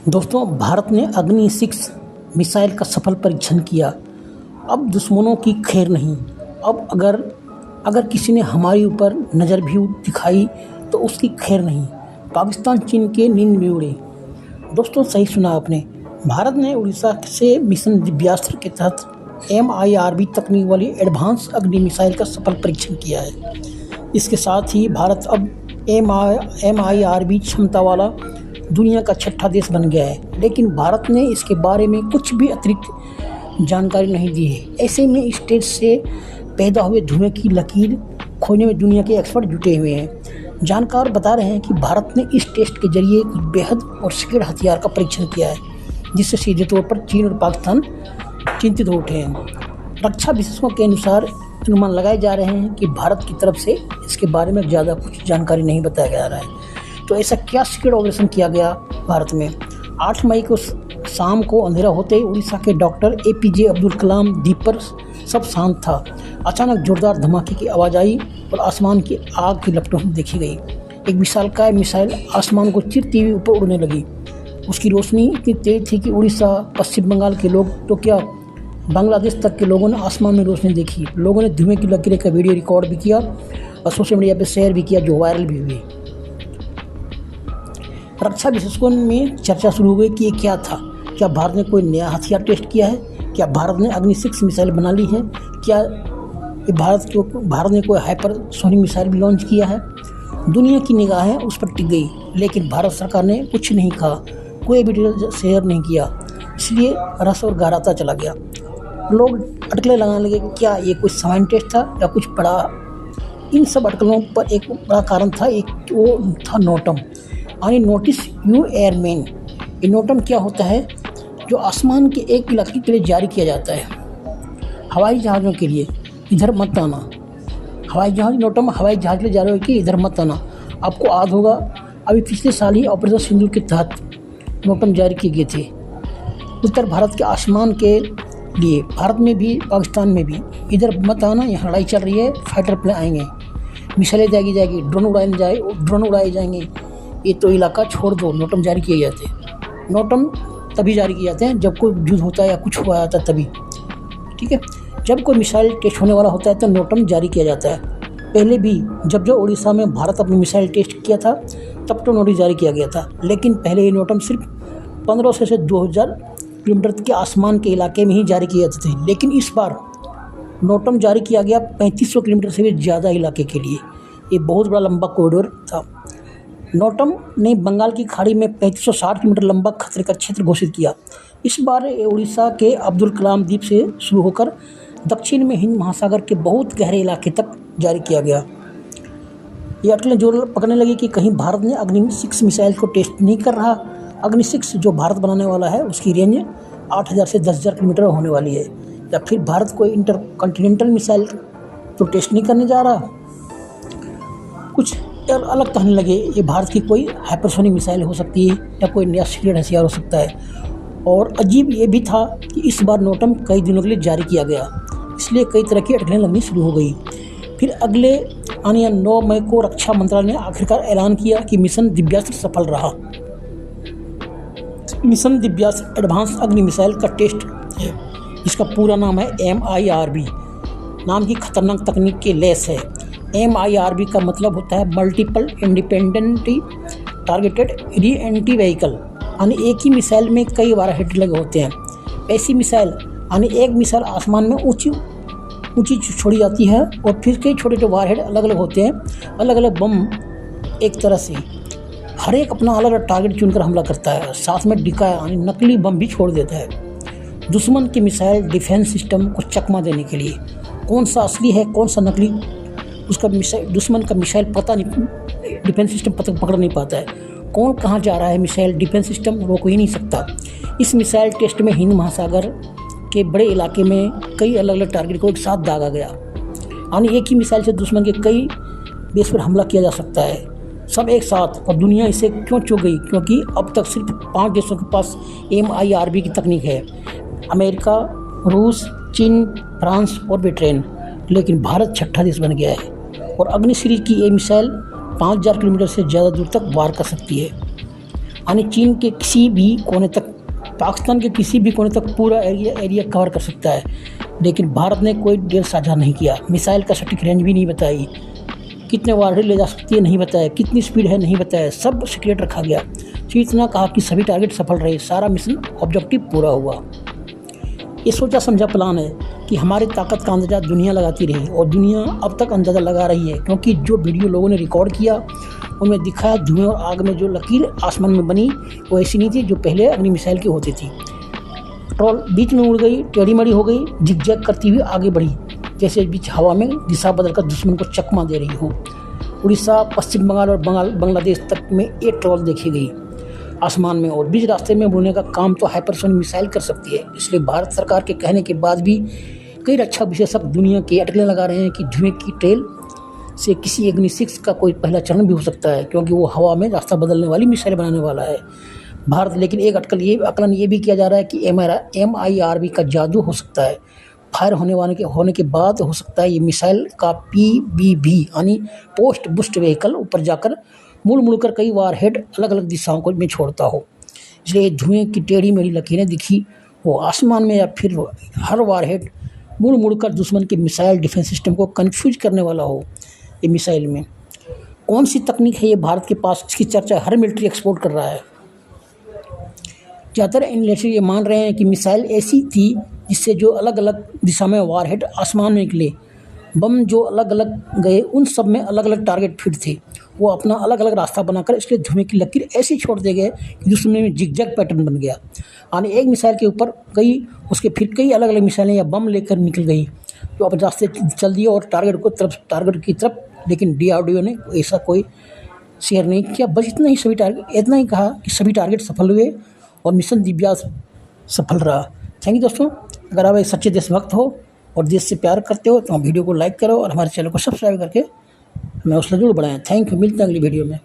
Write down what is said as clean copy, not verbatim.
दोस्तों, भारत ने अग्नि-6 मिसाइल का सफल परीक्षण किया। अब दुश्मनों की खैर नहीं। अब अगर किसी ने हमारे ऊपर नज़र भी दिखाई तो उसकी खैर नहीं। पाकिस्तान चीन के नींद में उड़े। दोस्तों, सही सुना आपने। भारत ने उड़ीसा से मिशन दिव्यास्त्र के तहत MIRV तकनीक वाली एडवांस अग्नि मिसाइल का सफल परीक्षण किया है। इसके साथ ही भारत अब MIRV क्षमता वाला दुनिया का छठा देश बन गया है। लेकिन भारत ने इसके बारे में कुछ भी अतिरिक्त जानकारी नहीं दी है। ऐसे में इस टेस्ट से पैदा हुए धुएं की लकीर खोजने में दुनिया के एक्सपर्ट जुटे हुए हैं। जानकार बता रहे हैं कि भारत ने इस टेस्ट के जरिए कुछ बेहद और सीक्रेट हथियार का परीक्षण किया है, जिससे सीधे तौर पर चीन और पाकिस्तान चिंतित हो उठे हैं। रक्षा विशेषज्ञों के अनुसार अनुमान लगाए जा रहे हैं कि भारत की तरफ से इसके बारे में ज़्यादा कुछ जानकारी नहीं बताया जा रहा है। तो ऐसा क्या सीक्रेट ऑपरेशन किया गया भारत में? 8 मई को शाम को अंधेरा होते ही उड़ीसा के डॉक्टर APJ अब्दुल कलाम द्वीप पर सब शांत था। अचानक जोरदार धमाके की आवाज़ आई और आसमान की आग की लपटों में देखी गई। एक विशालकाय मिसाइल आसमान को चीरती हुई ऊपर उड़ने लगी। उसकी रोशनी इतनी तेज थी कि उड़ीसा, पश्चिम बंगाल के लोग तो क्या, बांग्लादेश तक के लोगों ने आसमान में रोशनी देखी। लोगों ने धुएं की लकीरें का वीडियो रिकॉर्ड भी किया और सोशल मीडिया पर शेयर भी किया, जो वायरल भी हुई। रक्षा विशेषज्ञों में चर्चा शुरू हो गई कि ये क्या था। क्या भारत ने कोई नया हथियार टेस्ट किया है? क्या भारत ने अग्नि-6 मिसाइल बना ली है? क्या भारत ने कोई हाइपरसोनिक मिसाइल भी लॉन्च किया है? दुनिया की निगाहें उस पर टिक गई, लेकिन भारत सरकार ने कुछ नहीं कहा, कोई वीडियो शेयर नहीं किया। इसलिए रस और गहराता चला गया। लोग अटकलें लगाने लगे, क्या ये कोई सामान्य टेस्ट था या कुछ बड़ा? इन सब अटकलों पर एक बड़ा कारण था, वो था नोटम, यानी नोटिस यू एयरमैन। ये नोटम क्या होता है? जो आसमान के एक इलाके के लिए जारी किया जाता है। हवाई जहाज़ों के लिए इधर मत आना। नोटम हवाई जहाज़ के लिए जारी हो कि इधर मत आना। आपको याद होगा, अभी पिछले साल ही ऑपरेशन सिंदूर के तहत नोटम जारी किए गए थे उत्तर भारत के आसमान के लिए। भारत में भी, पाकिस्तान में भी, इधर मत आना, यहाँ लड़ाई चल रही है, फाइटर प्लेन आएंगे, मिसाइलें जाएगी, ड्रोन उड़ाए जाएंगे, ये तो इलाका छोड़ दो। नोटम जारी किए जाते हैं। नोटम तभी जारी किए जाते हैं जब कोई युद्ध होता है या कुछ हुआ जाता है, तभी। ठीक है, जब कोई मिसाइल टेस्ट होने वाला होता है तो नोटम जारी किया जाता है। पहले भी जब उड़ीसा में भारत अपनी मिसाइल टेस्ट किया था, तब तो नोटिस जारी किया गया था। लेकिन पहले ये नोटम सिर्फ 1500 से 2000 किलोमीटर के आसमान के इलाके में ही जारी किए जाते थे। लेकिन इस बार नोटम जारी किया गया 3500 किलोमीटर से भी ज़्यादा इलाके के लिए। ये बहुत बड़ा लंबा कॉरिडोर था। नोटम ने बंगाल की खाड़ी में 3560 किलोमीटर लंबा खतरे का क्षेत्र घोषित किया। इस बार उड़ीसा के अब्दुल कलाम द्वीप से शुरू होकर दक्षिण में हिंद महासागर के बहुत गहरे इलाके तक जारी किया गया। ये अटकलें जोर पकड़ने लगी कि कहीं भारत ने अग्नि-6 मिसाइल को टेस्ट नहीं कर रहा। अग्नि-6 जो भारत बनाने वाला है, उसकी रेंज 8000 से 10,000 किलोमीटर होने वाली है। या फिर भारत कोई इंटरकॉन्टिनेंटल मिसाइल तो टेस्ट नहीं करने जा रहा। कुछ अलग कहने लगे, ये भारत की कोई हाइपरसोनिक मिसाइल हो सकती है या कोई नया सीक्रेट हथियार हो सकता है। और अजीब ये भी था कि इस बार नोटम कई दिनों के लिए जारी किया गया, इसलिए कई तरह की अटकलें लगनी शुरू हो गई। फिर अगले 9 मई को रक्षा मंत्रालय ने आखिरकार ऐलान किया कि मिशन दिव्यास्त्र सफल रहा। मिशन दिव्यास्त्र एडवांस अग्नि मिसाइल का टेस्ट है, जिसका पूरा नाम है MIRV। नाम की खतरनाक तकनीक के लैस है। MIRV का मतलब होता है मल्टीपल इंडिपेंडेंटली टारगेटेड री एंटी व्हीकल, यानी एक ही मिसाइल में कई वारहेड लगे होते हैं। ऐसी मिसाइल, यानी एक मिसाइल आसमान में ऊंची छोड़ी जाती है और फिर कई छोटे छोटे वारहेड अलग अलग होते हैं। अलग अलग बम एक तरह से हर एक अपना अलग अलग टारगेट चुनकर हमला करता है, साथ में डिका यानी नकली बम भी छोड़ देता है। दुश्मन की मिसाइल डिफेंस सिस्टम को चकमा देने के लिए कौन सा असली है, कौन सा नकली, उसका दुश्मन का मिसाइल पता नहीं, डिफेंस सिस्टम पकड़ नहीं पाता है। कौन कहाँ जा रहा है, मिसाइल डिफेंस सिस्टम रोक ही नहीं सकता। इस मिसाइल टेस्ट में हिंद महासागर के बड़े इलाके में कई अलग अलग टारगेट को एक साथ दागा गया, यानी एक ही मिसाइल से दुश्मन के कई बेस पर हमला किया जा सकता है, सब एक साथ। और दुनिया इसे क्यों चूक गई? क्योंकि अब तक सिर्फ 5 देशों के पास MIRV की तकनीक है, अमेरिका, रूस, चीन, फ्रांस और ब्रिटेन। लेकिन भारत छठा देश बन गया है और अग्नि सीरीज की ये मिसाइल 5000 किलोमीटर से ज़्यादा दूर तक वार कर सकती है। यानी चीन के किसी भी कोने तक, पाकिस्तान के किसी भी कोने तक पूरा एरिया कवर कर सकता है। लेकिन भारत ने कोई डील साझा नहीं किया, मिसाइल का सटीक रेंज भी नहीं बताई, कितने वारहेड ले जा सकती है नहीं बताया, कितनी स्पीड है नहीं बताया, सब सीक्रेट रखा गया। सिर्फ इतना कहा कि सभी टारगेट सफल रहे, सारा मिशन ऑब्जेक्टिव पूरा हुआ। ये सोचा समझा प्लान है कि हमारी ताकत का अंदाज़ा दुनिया लगाती रही और दुनिया अब तक अंदाज़ा लगा रही है, क्योंकि जो वीडियो लोगों ने रिकॉर्ड किया उनमें दिखाया धुएं और आग में जो लकीर आसमान में बनी वो ऐसी नहीं थी जो पहले अग्नि मिसाइल की होती थी। ट्रॉल बीच में उड़ गई, टेढ़ी मेढ़ी हो गई, जिगजैग करती हुई आगे बढ़ी, जैसे बीच हवा में दिशा बदलकर दुश्मन को चकमा दे रही हो। उड़ीसा, पश्चिम बंगाल और बांग्लादेश तक में ये ट्रॉल देखी गई आसमान में, और बीच रास्ते में उड़ने का काम तो हाइपरसोनिक मिसाइल कर सकती है। इसलिए भारत सरकार के कहने के बाद भी कई रक्षा विशेषज्ञ दुनिया के अटकलें लगा रहे हैं कि धुएं की ट्रेल से किसी अग्नि 6 का कोई पहला चरण भी हो सकता है, क्योंकि वो हवा में रास्ता बदलने वाली मिसाइल बनाने वाला है भारत। लेकिन एक आकलन ये भी किया जा रहा है कि MIRV का जादू हो सकता है, फायर होने के बाद हो सकता है ये मिसाइल का PBV यानी पोस्ट बूस्ट व्हीकल ऊपर जाकर मुड़कर कई वारहेड अलग अलग दिशाओं में छोड़ता हो। इसलिए धुएं की टेढ़ी मेढ़ी लकीरें दिखी हो आसमान में, या फिर हर वारहेड मुड़कर दुश्मन के मिसाइल डिफेंस सिस्टम को कन्फ्यूज करने वाला हो। ये मिसाइल में कौन सी तकनीक है ये भारत के पास, इसकी चर्चा हर मिलिट्री एक्सपोर्ट कर रहा है। ज़्यादातर एनालिस्ट ये मान रहे हैं कि मिसाइल ऐसी थी जिससे जो अलग अलग दिशा में वारहेड आसमान में निकले, बम जो अलग अलग गए उन सब में अलग अलग टारगेट फिट थे, वो अपना अलग अलग रास्ता बनाकर इसलिए धुएं की लकीर ऐसी छोड़ दे गए कि दुश्मन में जिगजैग पैटर्न बन गया। यानी एक मिसाइल के ऊपर उसके फिर कई अलग अलग मिसाइलें या बम लेकर निकल गई, जो अपने रास्ते चल दिए और टारगेट की तरफ। लेकिन DRDO ने ऐसा कोई शेयर नहीं किया, बस इतना ही कहा कि सभी टारगेट सफल हुए और मिशन दिव्यास सफल रहा। थैंक यू दोस्तों। अगर आप एक सच्चे देशभक्त हो और देश से प्यार करते हो तो वीडियो को लाइक करो और हमारे चैनल को सब्सक्राइब करके हमें हौसला जरूर बढ़ाएं। थैंक यू, मिलते हैं अगली वीडियो में।